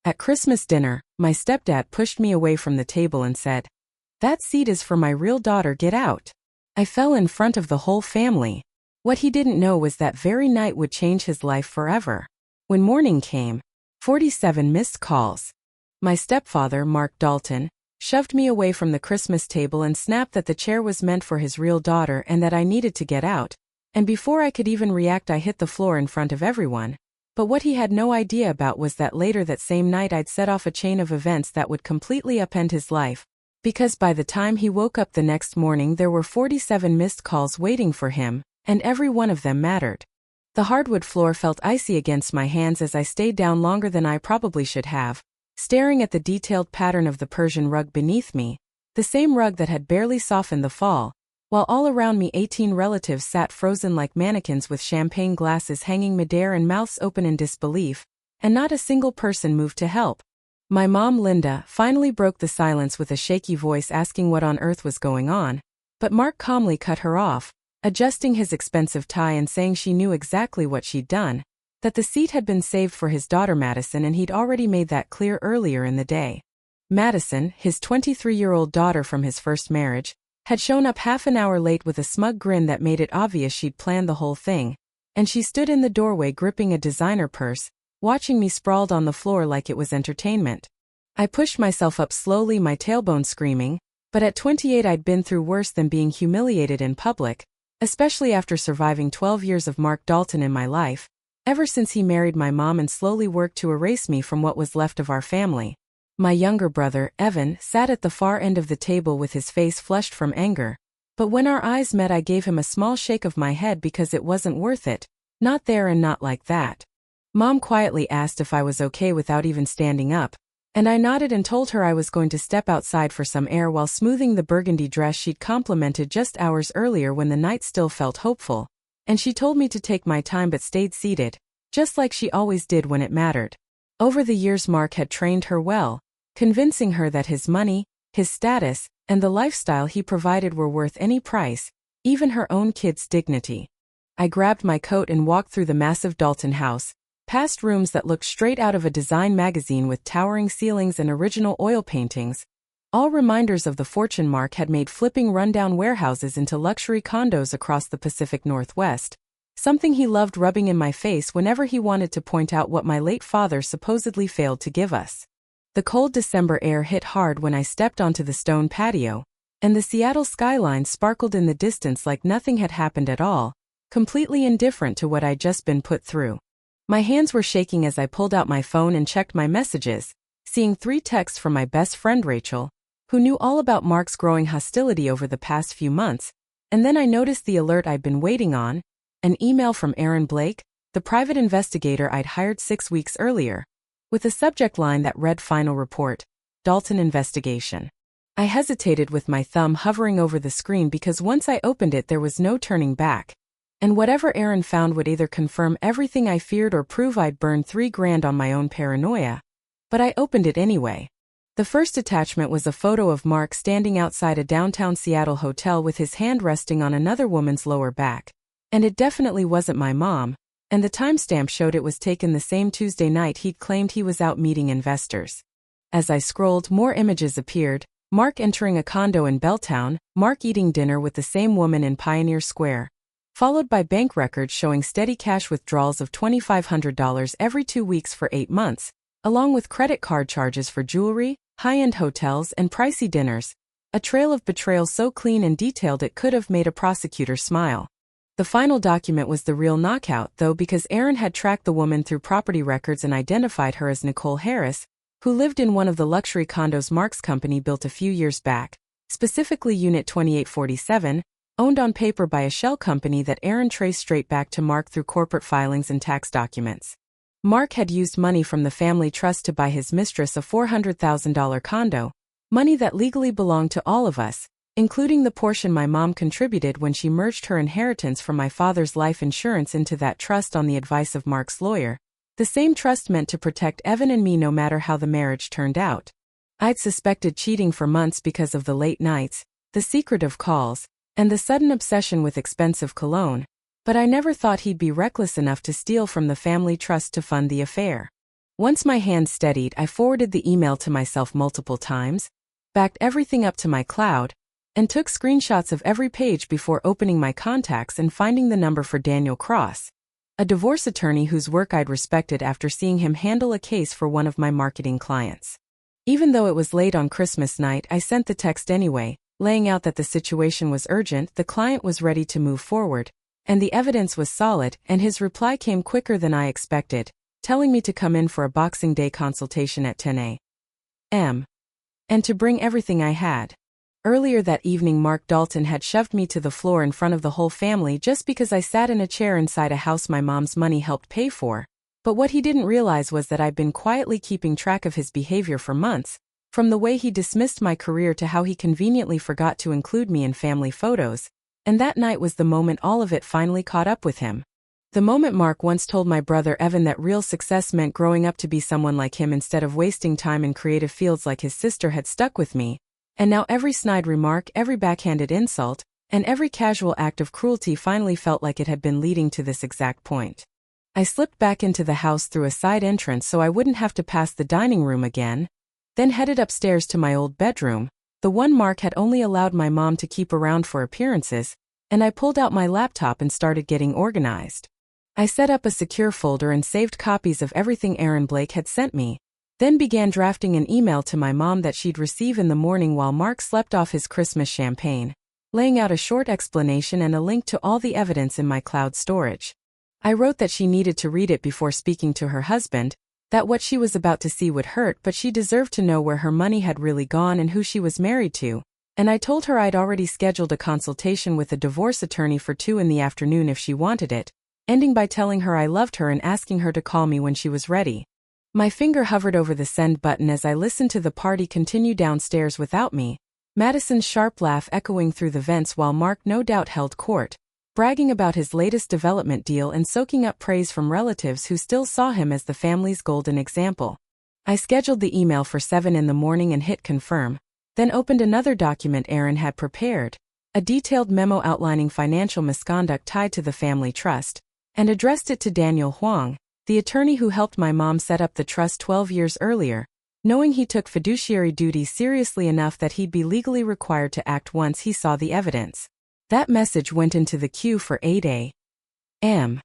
At Christmas dinner, my stepdad pushed me away from the table and said, "That seat is for my real daughter, get out." I fell in front of the whole family. What he didn't know was that very night would change his life forever. When morning came, 47 missed calls. My stepfather, Mark Dalton, shoved me away from the Christmas table and snapped that the chair was meant for his real daughter and that I needed to get out. And before I could even react, I hit the floor in front of everyone. But what he had no idea about was that later that same night I'd set off a chain of events that would completely upend his life. Because by the time he woke up the next morning there were 47 missed calls waiting for him, and every one of them mattered. The hardwood floor felt icy against my hands as I stayed down longer than I probably should have, staring at the detailed pattern of the Persian rug beneath me, the same rug that had barely softened the fall, while all around me 18 relatives sat frozen like mannequins with champagne glasses hanging midair and mouths open in disbelief, and not a single person moved to help. My mom, Linda, finally broke the silence with a shaky voice asking what on earth was going on, but Mark calmly cut her off, adjusting his expensive tie and saying she knew exactly what she'd done, that the seat had been saved for his daughter Madison and he'd already made that clear earlier in the day. Madison, his 23-year-old daughter from his first marriage, had shown up half an hour late with a smug grin that made it obvious she'd planned the whole thing, and she stood in the doorway gripping a designer purse, watching me sprawled on the floor like it was entertainment. I pushed myself up slowly, my tailbone screaming, but at 28 I'd been through worse than being humiliated in public, especially after surviving 12 years of Mark Dalton in my life, ever since he married my mom and slowly worked to erase me from what was left of our family. My younger brother, Evan, sat at the far end of the table with his face flushed from anger, but when our eyes met I gave him a small shake of my head because it wasn't worth it, not there and not like that. Mom quietly asked if I was okay without even standing up, and I nodded and told her I was going to step outside for some air while smoothing the burgundy dress she'd complimented just hours earlier when the night still felt hopeful, and she told me to take my time but stayed seated, just like she always did when it mattered. Over the years Mark had trained her well, convincing her that his money, his status, and the lifestyle he provided were worth any price, even her own kids' dignity. I grabbed my coat and walked through the massive Dalton house, past rooms that looked straight out of a design magazine with towering ceilings and original oil paintings, all reminders of the fortune Mark had made flipping rundown warehouses into luxury condos across the Pacific Northwest, something he loved rubbing in my face whenever he wanted to point out what my late father supposedly failed to give us. The cold December air hit hard when I stepped onto the stone patio, and the Seattle skyline sparkled in the distance like nothing had happened at all, completely indifferent to what I'd just been put through. My hands were shaking as I pulled out my phone and checked my messages, seeing 3 texts from my best friend Rachel, who knew all about Mark's growing hostility over the past few months, and then I noticed the alert I'd been waiting on, an email from Aaron Blake, the private investigator I'd hired 6 weeks earlier, with a subject line that read Final Report, Dalton Investigation. I hesitated with my thumb hovering over the screen because once I opened it there was no turning back, and whatever Aaron found would either confirm everything I feared or prove I'd burned $3,000 on my own paranoia. But I opened it anyway. The first attachment was a photo of Mark standing outside a downtown Seattle hotel with his hand resting on another woman's lower back. And it definitely wasn't my mom, and the timestamp showed it was taken the same Tuesday night he'd claimed he was out meeting investors. As I scrolled, more images appeared, Mark entering a condo in Belltown, Mark eating dinner with the same woman in Pioneer Square, followed by bank records showing steady cash withdrawals of $2,500 every 2 weeks for 8 months, along with credit card charges for jewelry, high-end hotels, and pricey dinners, a trail of betrayal so clean and detailed it could have made a prosecutor smile. The final document was the real knockout, though, because Aaron had tracked the woman through property records and identified her as Nicole Harris, who lived in one of the luxury condos Mark's company built a few years back, specifically Unit 2847, owned on paper by a shell company that Aaron traced straight back to Mark through corporate filings and tax documents. Mark had used money from the family trust to buy his mistress a $400,000 condo, money that legally belonged to all of us, including the portion my mom contributed when she merged her inheritance from my father's life insurance into that trust on the advice of Mark's lawyer, the same trust meant to protect Evan and me no matter how the marriage turned out. I'd suspected cheating for months because of the late nights, the secretive calls, and the sudden obsession with expensive cologne, but I never thought he'd be reckless enough to steal from the family trust to fund the affair. Once my hand steadied, I forwarded the email to myself multiple times, backed everything up to my cloud, and took screenshots of every page before opening my contacts and finding the number for Daniel Cross, a divorce attorney whose work I'd respected after seeing him handle a case for one of my marketing clients. Even though it was late on Christmas night, I sent the text anyway, laying out that the situation was urgent, the client was ready to move forward, and the evidence was solid, and his reply came quicker than I expected, telling me to come in for a Boxing Day consultation at 10 a.m. and to bring everything I had. Earlier that evening, Mark Dalton had shoved me to the floor in front of the whole family just because I sat in a chair inside a house my mom's money helped pay for. But what he didn't realize was that I'd been quietly keeping track of his behavior for months, from the way he dismissed my career to how he conveniently forgot to include me in family photos, and that night was the moment all of it finally caught up with him. The moment Mark once told my brother Evan that real success meant growing up to be someone like him instead of wasting time in creative fields like his sister had stuck with me, and now every snide remark, every backhanded insult, and every casual act of cruelty finally felt like it had been leading to this exact point. I slipped back into the house through a side entrance so I wouldn't have to pass the dining room again, then headed upstairs to my old bedroom, the one Mark had only allowed my mom to keep around for appearances, and I pulled out my laptop and started getting organized. I set up a secure folder and saved copies of everything Aaron Blake had sent me, then began drafting an email to my mom that she'd receive in the morning while Mark slept off his Christmas champagne, laying out a short explanation and a link to all the evidence in my cloud storage. I wrote that she needed to read it before speaking to her husband, that what she was about to see would hurt, but she deserved to know where her money had really gone and who she was married to, and I told her I'd already scheduled a consultation with a divorce attorney for 2 p.m. if she wanted it, ending by telling her I loved her and asking her to call me when she was ready. My finger hovered over the send button as I listened to the party continue downstairs without me, Madison's sharp laugh echoing through the vents while Mark no doubt held court, bragging about his latest development deal and soaking up praise from relatives who still saw him as the family's golden example. I scheduled the email for 7 a.m. and hit confirm, then opened another document Aaron had prepared, a detailed memo outlining financial misconduct tied to the family trust, and addressed it to Daniel Huang, the attorney who helped my mom set up the trust 12 years earlier, knowing he took fiduciary duty seriously enough that he'd be legally required to act once he saw the evidence. That message went into the queue for 8 a.m.,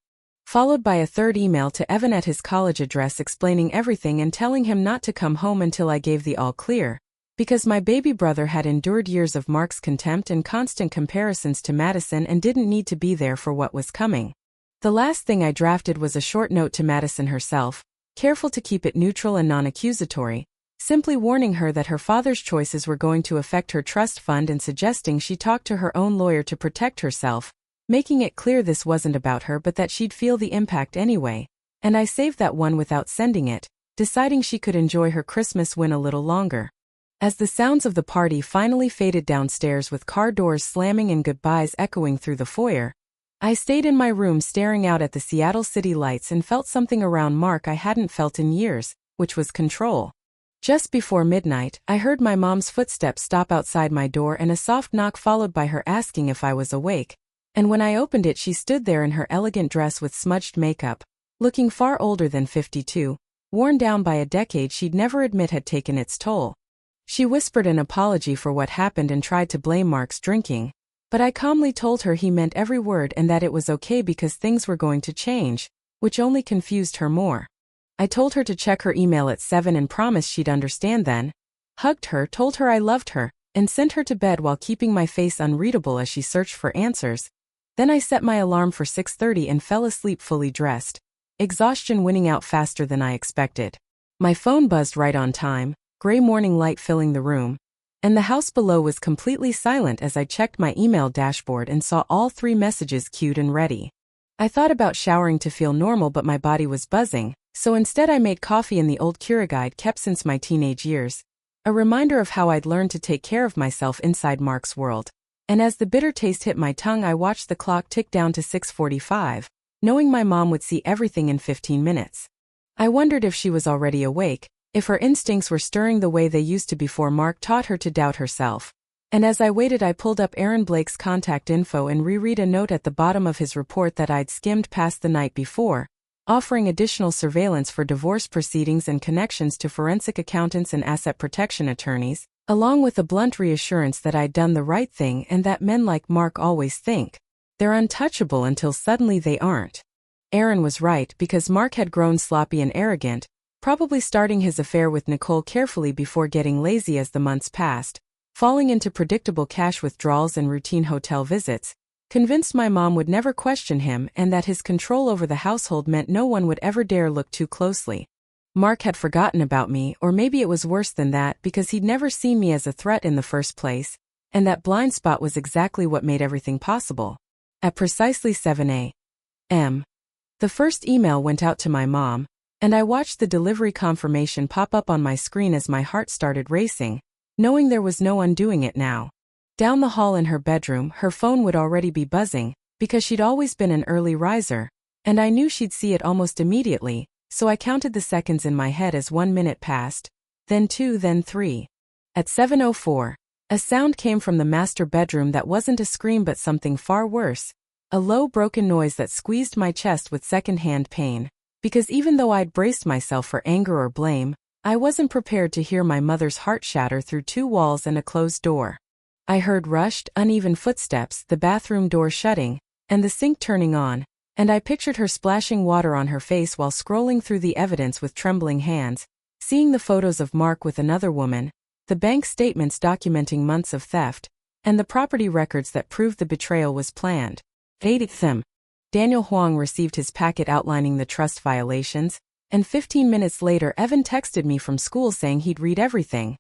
followed by a third email to Evan at his college address explaining everything and telling him not to come home until I gave the all clear, because my baby brother had endured years of Mark's contempt and constant comparisons to Madison and didn't need to be there for what was coming. The last thing I drafted was a short note to Madison herself, careful to keep it neutral and non-accusatory, simply warning her that her father's choices were going to affect her trust fund and suggesting she talk to her own lawyer to protect herself, making it clear this wasn't about her but that she'd feel the impact anyway, and I saved that one without sending it, deciding she could enjoy her Christmas win a little longer. As the sounds of the party finally faded downstairs with car doors slamming and goodbyes echoing through the foyer, I stayed in my room staring out at the Seattle city lights and felt something around Mark I hadn't felt in years, which was control. Just before midnight, I heard my mom's footsteps stop outside my door and a soft knock followed by her asking if I was awake, and when I opened it she stood there in her elegant dress with smudged makeup, looking far older than 52, worn down by a decade she'd never admit had taken its toll. She whispered an apology for what happened and tried to blame Mark's drinking, but I calmly told her he meant every word and that it was okay because things were going to change, which only confused her more. I told her to check her email at 7 and promised she'd understand then, hugged her, told her I loved her, and sent her to bed while keeping my face unreadable as she searched for answers. Then I set my alarm for 6:30 and fell asleep fully dressed, exhaustion winning out faster than I expected. My phone buzzed right on time, gray morning light filling the room, and the house below was completely silent as I checked my email dashboard and saw all 3 messages queued and ready. I thought about showering to feel normal but my body was buzzing, so instead I made coffee in the old Keurig I'd kept since my teenage years, a reminder of how I'd learned to take care of myself inside Mark's world. And as the bitter taste hit my tongue I watched the clock tick down to 6:45, knowing my mom would see everything in 15 minutes. I wondered if she was already awake, if her instincts were stirring the way they used to before Mark taught her to doubt herself. And as I waited I pulled up Aaron Blake's contact info and reread a note at the bottom of his report that I'd skimmed past the night before, offering additional surveillance for divorce proceedings and connections to forensic accountants and asset protection attorneys, along with a blunt reassurance that I'd done the right thing and that men like Mark always think they're untouchable until suddenly they aren't. Aaron was right because Mark had grown sloppy and arrogant, probably starting his affair with Nicole carefully before getting lazy as the months passed, falling into predictable cash withdrawals and routine hotel visits, convinced my mom would never question him and that his control over the household meant no one would ever dare look too closely. Mark had forgotten about me, or maybe it was worse than that because he'd never seen me as a threat in the first place, and that blind spot was exactly what made everything possible. At precisely 7 a.m., the first email went out to my mom, and I watched the delivery confirmation pop up on my screen as my heart started racing, knowing there was no undoing it now. Down the hall in her bedroom, her phone would already be buzzing, because she'd always been an early riser, and I knew she'd see it almost immediately, so I counted the seconds in my head as 1 minute passed, then 2, then 3. At 7:04, a sound came from the master bedroom that wasn't a scream but something far worse, a low broken noise that squeezed my chest with second-hand pain, because even though I'd braced myself for anger or blame, I wasn't prepared to hear my mother's heart shatter through 2 walls and a closed door. I heard rushed, uneven footsteps, the bathroom door shutting, and the sink turning on, and I pictured her splashing water on her face while scrolling through the evidence with trembling hands, seeing the photos of Mark with another woman, the bank statements documenting months of theft, and the property records that proved the betrayal was planned. 8 them. Daniel Huang received his packet outlining the trust violations, and 15 minutes later Evan texted me from school saying he'd read everything,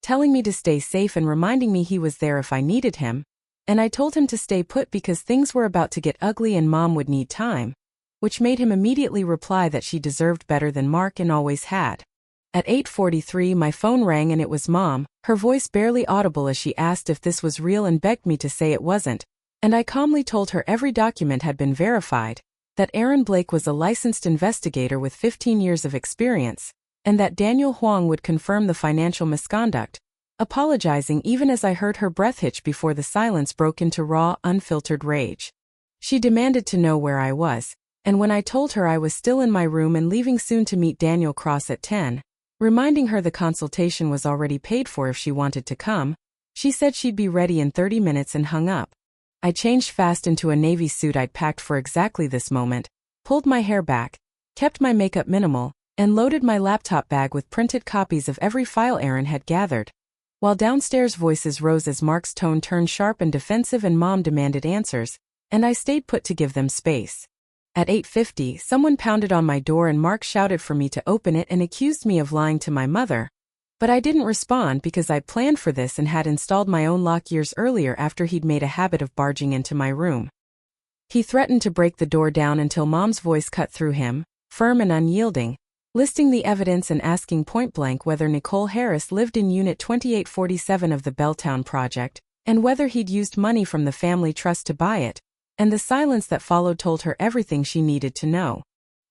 telling me to stay safe and reminding me he was there if I needed him, and I told him to stay put because things were about to get ugly and Mom would need time, which made him immediately reply that she deserved better than Mark and always had. At 8:43 my phone rang and it was Mom, her voice barely audible as she asked if this was real and begged me to say it wasn't, and I calmly told her every document had been verified, that Aaron Blake was a licensed investigator with 15 years of experience, and that Daniel Huang would confirm the financial misconduct, apologizing even as I heard her breath hitch before the silence broke into raw, unfiltered rage. She demanded to know where I was, and when I told her I was still in my room and leaving soon to meet Daniel Cross at 10, reminding her the consultation was already paid for if she wanted to come, she said she'd be ready in 30 minutes and hung up. I changed fast into a navy suit I'd packed for exactly this moment, pulled my hair back, kept my makeup minimal, and loaded my laptop bag with printed copies of every file Aaron had gathered. While downstairs voices rose as Mark's tone turned sharp and defensive and Mom demanded answers, and I stayed put to give them space. At 8:50, someone pounded on my door and Mark shouted for me to open it and accused me of lying to my mother. But I didn't respond because I'd planned for this and had installed my own lock years earlier after he'd made a habit of barging into my room. He threatened to break the door down until Mom's voice cut through him, firm and unyielding, listing the evidence and asking point-blank whether Nicole Harris lived in Unit 2847 of the Belltown project, and whether he'd used money from the family trust to buy it, and the silence that followed told her everything she needed to know.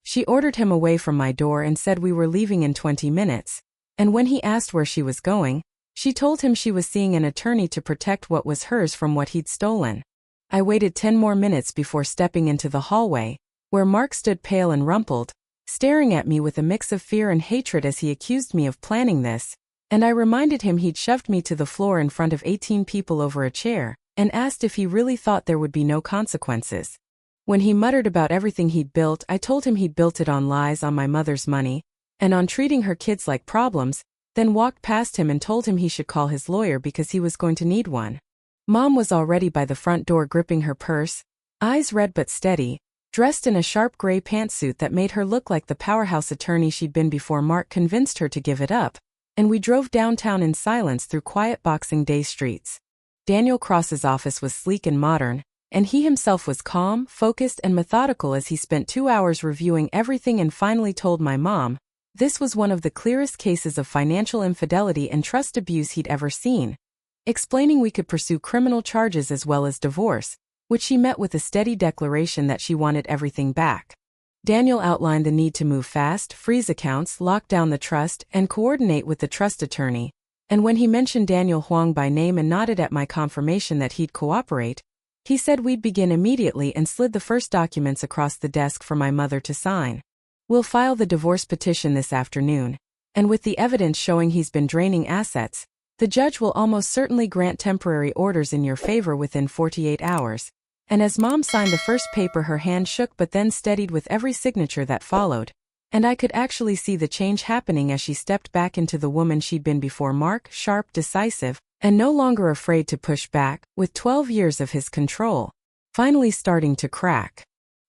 She ordered him away from my door and said we were leaving in 20 minutes, and when he asked where she was going, she told him she was seeing an attorney to protect what was hers from what he'd stolen. I waited 10 more minutes before stepping into the hallway, where Mark stood pale and rumpled, staring at me with a mix of fear and hatred as he accused me of planning this, and I reminded him he'd shoved me to the floor in front of 18 people over a chair, and asked if he really thought there would be no consequences. When he muttered about everything he'd built, I told him he'd built it on lies on my mother's money, and on treating her kids like problems, then walked past him and told him he should call his lawyer because he was going to need one. Mom was already by the front door gripping her purse, eyes red but steady, dressed in a sharp gray pantsuit that made her look like the powerhouse attorney she'd been before Mark convinced her to give it up, and we drove downtown in silence through quiet Boxing Day streets. Daniel Cross's office was sleek and modern, and he himself was calm, focused, and methodical as he spent 2 hours reviewing everything and finally told my mom this was one of the clearest cases of financial infidelity and trust abuse he'd ever seen, explaining we could pursue criminal charges as well as divorce, which she met with a steady declaration that she wanted everything back. Daniel outlined the need to move fast, freeze accounts, lock down the trust, and coordinate with the trust attorney, and when he mentioned Daniel Huang by name and nodded at my confirmation that he'd cooperate, he said we'd begin immediately and slid the first documents across the desk for my mother to sign. We'll file the divorce petition this afternoon, and with the evidence showing he's been draining assets, the judge will almost certainly grant temporary orders in your favor within 48 hours. And as Mom signed the first paper, her hand shook but then steadied with every signature that followed, and I could actually see the change happening as she stepped back into the woman she'd been before. Mark, sharp, decisive, and no longer afraid to push back, with 12 years of his control finally starting to crack.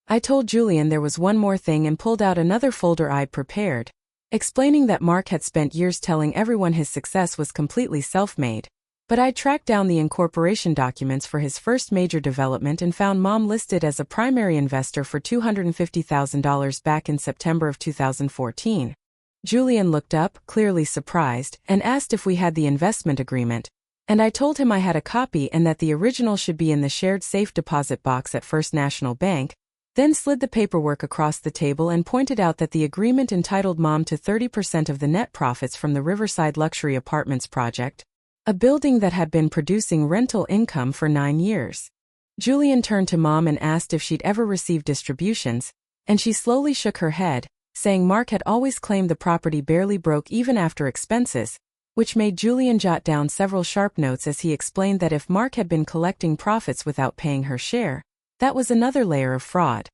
I told Julian there was one more thing and pulled out another folder I'd prepared, explaining that Mark had spent years telling everyone his success was completely self-made. But I tracked down the incorporation documents for his first major development and found Mom listed as a primary investor for $250,000 back in September of 2014. Julian looked up, clearly surprised, and asked if we had the investment agreement, and I told him I had a copy and that the original should be in the shared safe deposit box at First National Bank, then slid the paperwork across the table and pointed out that the agreement entitled Mom to 30% of the net profits from the Riverside Luxury Apartments project, a building that had been producing rental income for 9 years. Julian turned to Mom and asked if she'd ever received distributions, and she slowly shook her head, saying Mark had always claimed the property barely broke even after expenses, which made Julian jot down several sharp notes as he explained that if Mark had been collecting profits without paying her share, that was another layer of fraud.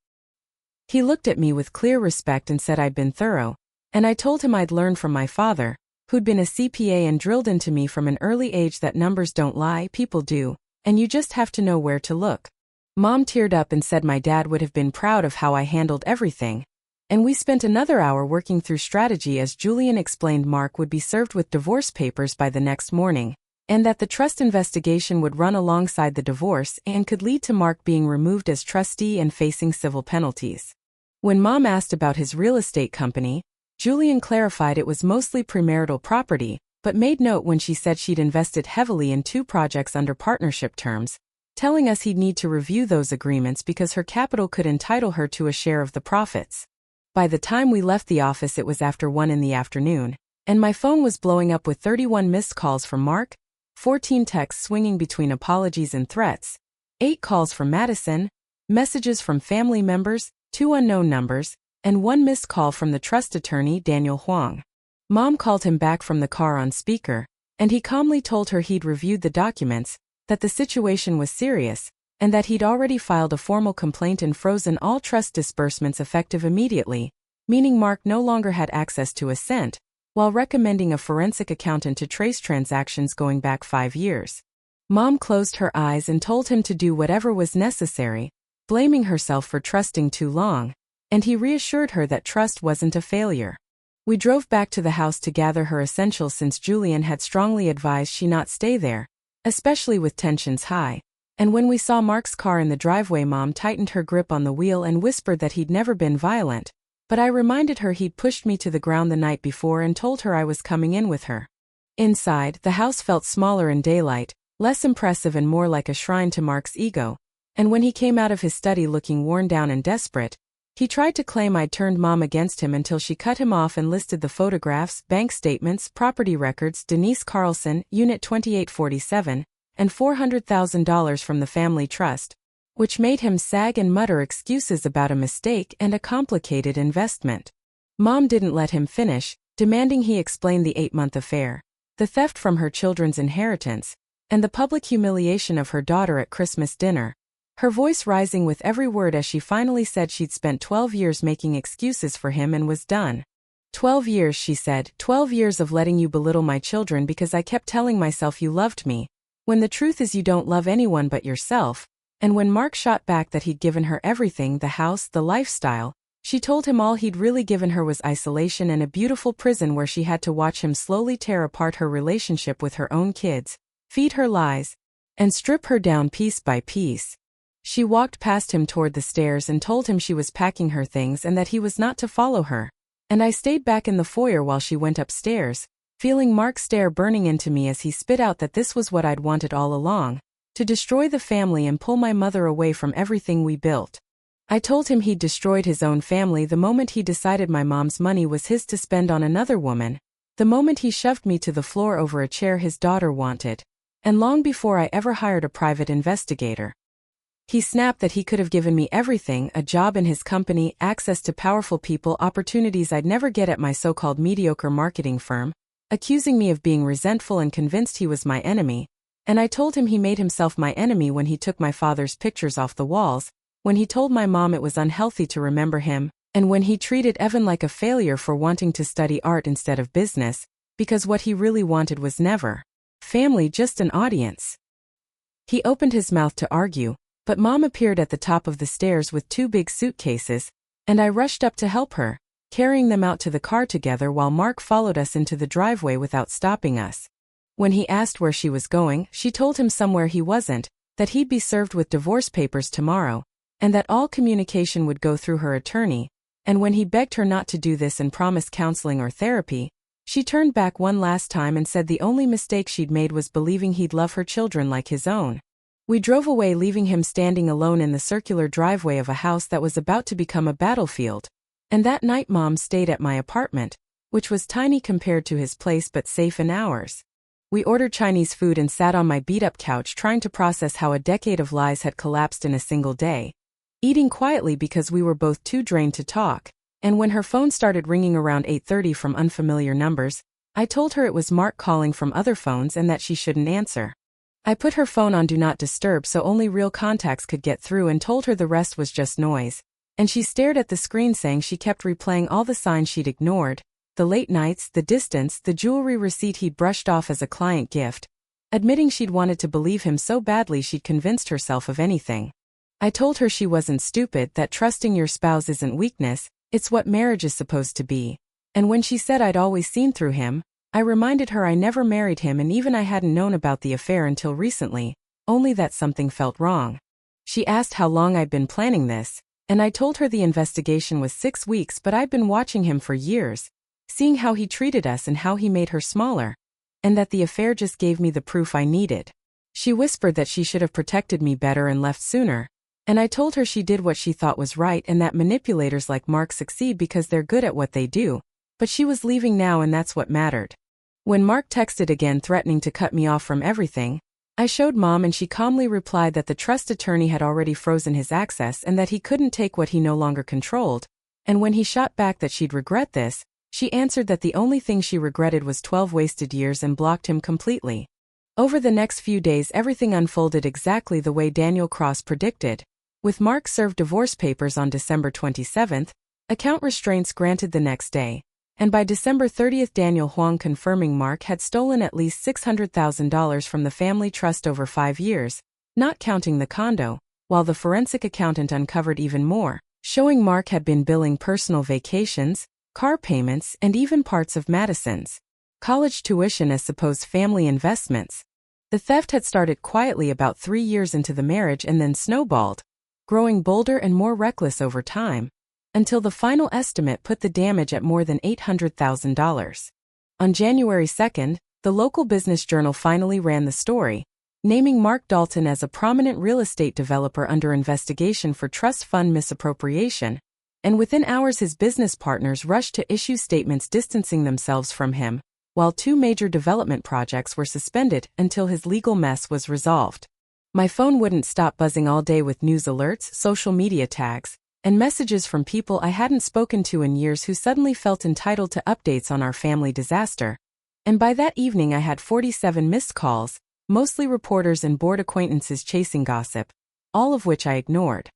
He looked at me with clear respect and said I'd been thorough, and I told him I'd learned from my father, who'd been a CPA and drilled into me from an early age that numbers don't lie, people do, and you just have to know where to look. Mom teared up and said my dad would have been proud of how I handled everything, and we spent another hour working through strategy as Julian explained Mark would be served with divorce papers by the next morning, and that the trust investigation would run alongside the divorce and could lead to Mark being removed as trustee and facing civil penalties. When Mom asked about his real estate company, Julian clarified it was mostly premarital property, but made note when she said she'd invested heavily in 2 projects under partnership terms, telling us he'd need to review those agreements because her capital could entitle her to a share of the profits. By the time we left the office it was after 1 in the afternoon, and my phone was blowing up with 31 missed calls from Mark, 14 texts swinging between apologies and threats, 8 calls from Madison, messages from family members, 2 unknown numbers, and 1 missed call from the trust attorney Daniel Huang. Mom called him back from the car on speaker, and he calmly told her he'd reviewed the documents, that the situation was serious, and that he'd already filed a formal complaint and frozen all trust disbursements effective immediately, meaning Mark no longer had access to a cent, while recommending a forensic accountant to trace transactions going back 5 years. Mom closed her eyes and told him to do whatever was necessary, blaming herself for trusting too long, and he reassured her that trust wasn't a failure. We drove back to the house to gather her essentials since Julian had strongly advised she not stay there, especially with tensions high. And when we saw Mark's car in the driveway, Mom tightened her grip on the wheel and whispered that he'd never been violent, but I reminded her he'd pushed me to the ground the night before and told her I was coming in with her. Inside, the house felt smaller in daylight, less impressive and more like a shrine to Mark's ego, and when he came out of his study looking worn down and desperate, he tried to claim I'd turned Mom against him until she cut him off and listed the photographs, bank statements, property records, Denise Carlson, Unit 2847, and $400,000 from the family trust, which made him sag and mutter excuses about a mistake and a complicated investment. Mom didn't let him finish, demanding he explain the 8-month affair, the theft from her children's inheritance, and the public humiliation of her daughter at Christmas dinner, her voice rising with every word as she finally said she'd spent 12 years making excuses for him and was done. 12 years, she said, 12 years of letting you belittle my children because I kept telling myself you loved me, when the truth is you don't love anyone but yourself. And when Mark shot back that he'd given her everything, the house, the lifestyle, she told him all he'd really given her was isolation and a beautiful prison where she had to watch him slowly tear apart her relationship with her own kids, feed her lies, and strip her down piece by piece. She walked past him toward the stairs and told him she was packing her things and that he was not to follow her, and I stayed back in the foyer while she went upstairs, feeling Mark's stare burning into me as he spit out that this was what I'd wanted all along, to destroy the family and pull my mother away from everything we built. I told him he'd destroyed his own family the moment he decided my mom's money was his to spend on another woman, the moment he shoved me to the floor over a chair his daughter wanted, and long before I ever hired a private investigator. He snapped that he could have given me everything, a job in his company, access to powerful people, opportunities I'd never get at my so-called mediocre marketing firm, accusing me of being resentful and convinced he was my enemy, and I told him he made himself my enemy when he took my father's pictures off the walls, when he told my mom it was unhealthy to remember him, and when he treated Evan like a failure for wanting to study art instead of business, because what he really wanted was never family, just an audience. He opened his mouth to argue, but Mom appeared at the top of the stairs with 2 big suitcases, and I rushed up to help her, carrying them out to the car together while Mark followed us into the driveway without stopping us. When he asked where she was going, she told him somewhere he wasn't, that he'd be served with divorce papers tomorrow, and that all communication would go through her attorney, and when he begged her not to do this and promised counseling or therapy, she turned back one last time and said the only mistake she'd made was believing he'd love her children like his own. We drove away, leaving him standing alone in the circular driveway of a house that was about to become a battlefield. And that night Mom stayed at my apartment, which was tiny compared to his place but safe and ours. We ordered Chinese food and sat on my beat-up couch trying to process how a decade of lies had collapsed in a single day. Eating quietly because we were both too drained to talk, and when her phone started ringing around 8:30 from unfamiliar numbers, I told her it was Mark calling from other phones and that she shouldn't answer. I put her phone on Do Not Disturb so only real contacts could get through and told her the rest was just noise, and she stared at the screen saying she kept replaying all the signs she'd ignored, the late nights, the distance, the jewelry receipt he'd brushed off as a client gift, admitting she'd wanted to believe him so badly she'd convinced herself of anything. I told her she wasn't stupid, that trusting your spouse isn't weakness, it's what marriage is supposed to be, and when she said I'd always seen through him, I reminded her I never married him and even I hadn't known about the affair until recently, only that something felt wrong. She asked how long I'd been planning this, and I told her the investigation was 6 weeks but I'd been watching him for years, seeing how he treated us and how he made her smaller, and that the affair just gave me the proof I needed. She whispered that she should have protected me better and left sooner, and I told her she did what she thought was right and that manipulators like Mark succeed because they're good at what they do, but she was leaving now and that's what mattered. When Mark texted again threatening to cut me off from everything, I showed Mom and she calmly replied that the trust attorney had already frozen his access and that he couldn't take what he no longer controlled, and when he shot back that she'd regret this, she answered that the only thing she regretted was 12 wasted years and blocked him completely. Over the next few days everything unfolded exactly the way Daniel Cross predicted, with Mark served divorce papers on December 27th, account restraints granted the next day, and by December 30th Daniel Huang confirming Mark had stolen at least $600,000 from the family trust over 5 years, not counting the condo, while the forensic accountant uncovered even more, showing Mark had been billing personal vacations, car payments, and even parts of Madison's college tuition as supposed family investments. The theft had started quietly about 3 years into the marriage and then snowballed, growing bolder and more reckless over time, until the final estimate put the damage at more than $800,000. On January 2nd, the local business journal finally ran the story, naming Mark Dalton as a prominent real estate developer under investigation for trust fund misappropriation, and within hours his business partners rushed to issue statements distancing themselves from him, while 2 major development projects were suspended until his legal mess was resolved. My phone wouldn't stop buzzing all day with news alerts, social media tags, and messages from people I hadn't spoken to in years who suddenly felt entitled to updates on our family disaster. And by that evening I had 47 missed calls, mostly reporters and bored acquaintances chasing gossip, all of which I ignored.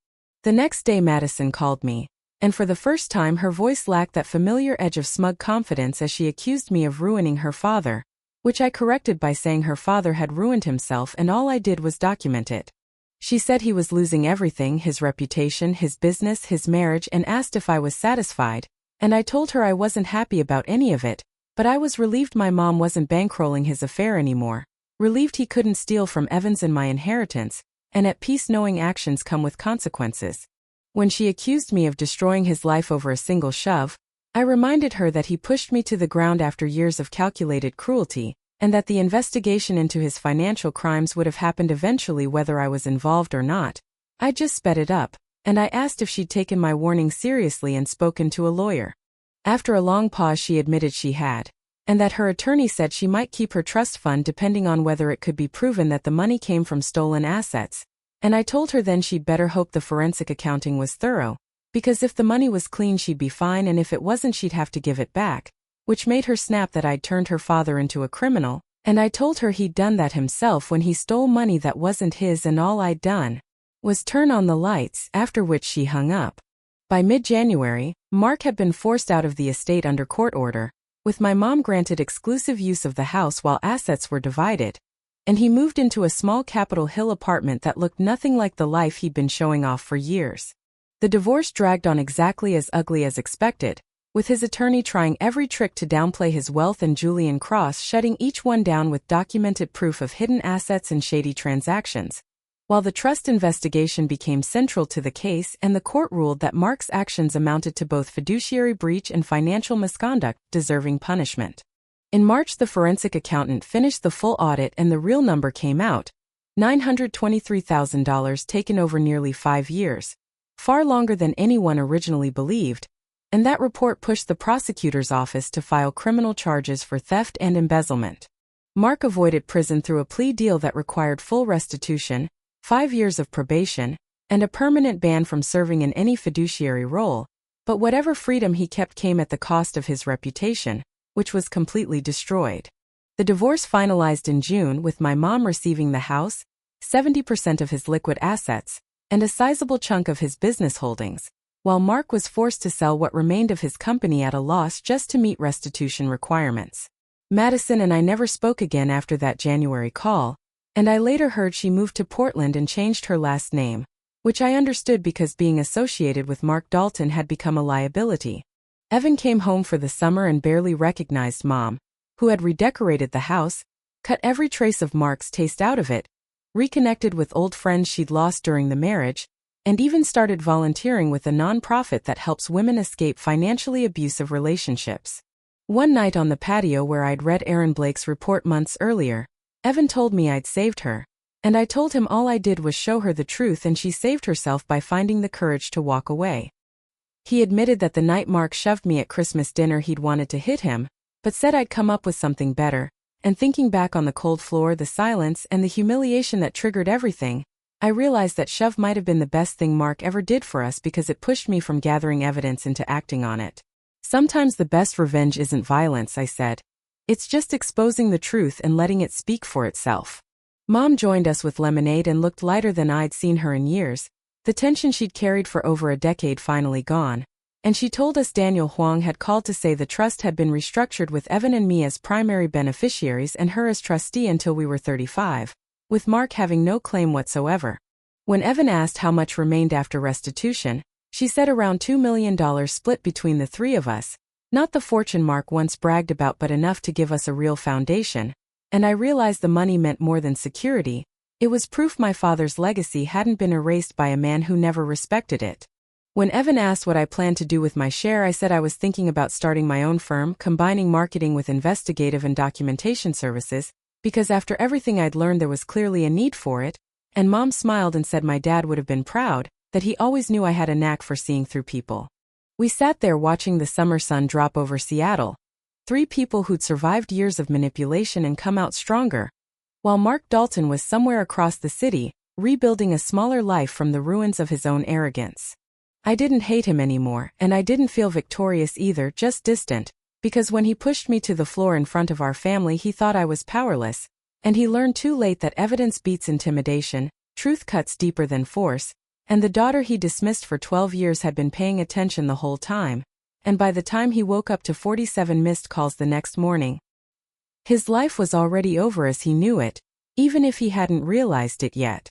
The next day Madison called me, and for the first time her voice lacked that familiar edge of smug confidence as she accused me of ruining her father, which I corrected by saying her father had ruined himself and all I did was document it. She said he was losing everything, his reputation, his business, his marriage, and asked if I was satisfied, and I told her I wasn't happy about any of it, but I was relieved my mom wasn't bankrolling his affair anymore, relieved he couldn't steal from Evans and my inheritance, and at peace knowing actions come with consequences. When she accused me of destroying his life over a single shove, I reminded her that he pushed me to the ground after years of calculated cruelty, and that the investigation into his financial crimes would have happened eventually whether I was involved or not. I just sped it up, and I asked if she'd taken my warning seriously and spoken to a lawyer. After a long pause she admitted she had, and that her attorney said she might keep her trust fund depending on whether it could be proven that the money came from stolen assets, and I told her then she'd better hope the forensic accounting was thorough, because if the money was clean she'd be fine and if it wasn't she'd have to give it back, which made her snap that I'd turned her father into a criminal, and I told her he'd done that himself when he stole money that wasn't his and all I'd done was turn on the lights, after which she hung up. By mid-January, Mark had been forced out of the estate under court order, with my mom granted exclusive use of the house while assets were divided, and he moved into a small Capitol Hill apartment that looked nothing like the life he'd been showing off for years. The divorce dragged on exactly as ugly as expected, with his attorney trying every trick to downplay his wealth and Julian Cross shutting each one down with documented proof of hidden assets and shady transactions, while the trust investigation became central to the case and the court ruled that Mark's actions amounted to both fiduciary breach and financial misconduct, deserving punishment. In March, the forensic accountant finished the full audit and the real number came out: $923,000, taken over nearly 5 years, far longer than anyone originally believed, and that report pushed the prosecutor's office to file criminal charges for theft and embezzlement. Mark avoided prison through a plea deal that required full restitution, 5 years of probation, and a permanent ban from serving in any fiduciary role, but whatever freedom he kept came at the cost of his reputation, which was completely destroyed. The divorce finalized in June with my mom receiving the house, 70% of his liquid assets, and a sizable chunk of his business holdings, while Mark was forced to sell what remained of his company at a loss just to meet restitution requirements. Madison and I never spoke again after that January call, and I later heard she moved to Portland and changed her last name, which I understood because being associated with Mark Dalton had become a liability. Evan came home for the summer and barely recognized Mom, who had redecorated the house, cut every trace of Mark's taste out of it, reconnected with old friends she'd lost during the marriage, and even started volunteering with a nonprofit that helps women escape financially abusive relationships. One night on the patio where I'd read Aaron Blake's report months earlier, Evan told me I'd saved her, and I told him all I did was show her the truth and she saved herself by finding the courage to walk away. He admitted that the night Mark shoved me at Christmas dinner he'd wanted to hit him, but said I'd come up with something better, and thinking back on the cold floor, the silence, and the humiliation that triggered everything, I realized that shove might have been the best thing Mark ever did for us because it pushed me from gathering evidence into acting on it. Sometimes the best revenge isn't violence, I said. It's just exposing the truth and letting it speak for itself. Mom joined us with lemonade and looked lighter than I'd seen her in years, the tension she'd carried for over a decade finally gone, and she told us Daniel Huang had called to say the trust had been restructured with Evan and me as primary beneficiaries and her as trustee until we were 35, with Mark having no claim whatsoever. When Evan asked how much remained after restitution, she said around $2 million split between the three of us, not the fortune Mark once bragged about but enough to give us a real foundation, and I realized the money meant more than security. It was proof my father's legacy hadn't been erased by a man who never respected it. When Evan asked what I planned to do with my share, I said I was thinking about starting my own firm, combining marketing with investigative and documentation services, because after everything I'd learned there was clearly a need for it, and Mom smiled and said my dad would have been proud, that he always knew I had a knack for seeing through people. We sat there watching the summer sun drop over Seattle, 3 people who'd survived years of manipulation and come out stronger, while Mark Dalton was somewhere across the city, rebuilding a smaller life from the ruins of his own arrogance. I didn't hate him anymore, and I didn't feel victorious either, just distant, because when he pushed me to the floor in front of our family he thought I was powerless, and he learned too late that evidence beats intimidation, truth cuts deeper than force, and the daughter he dismissed for 12 years had been paying attention the whole time, and by the time he woke up to 47 missed calls the next morning, his life was already over as he knew it, even if he hadn't realized it yet.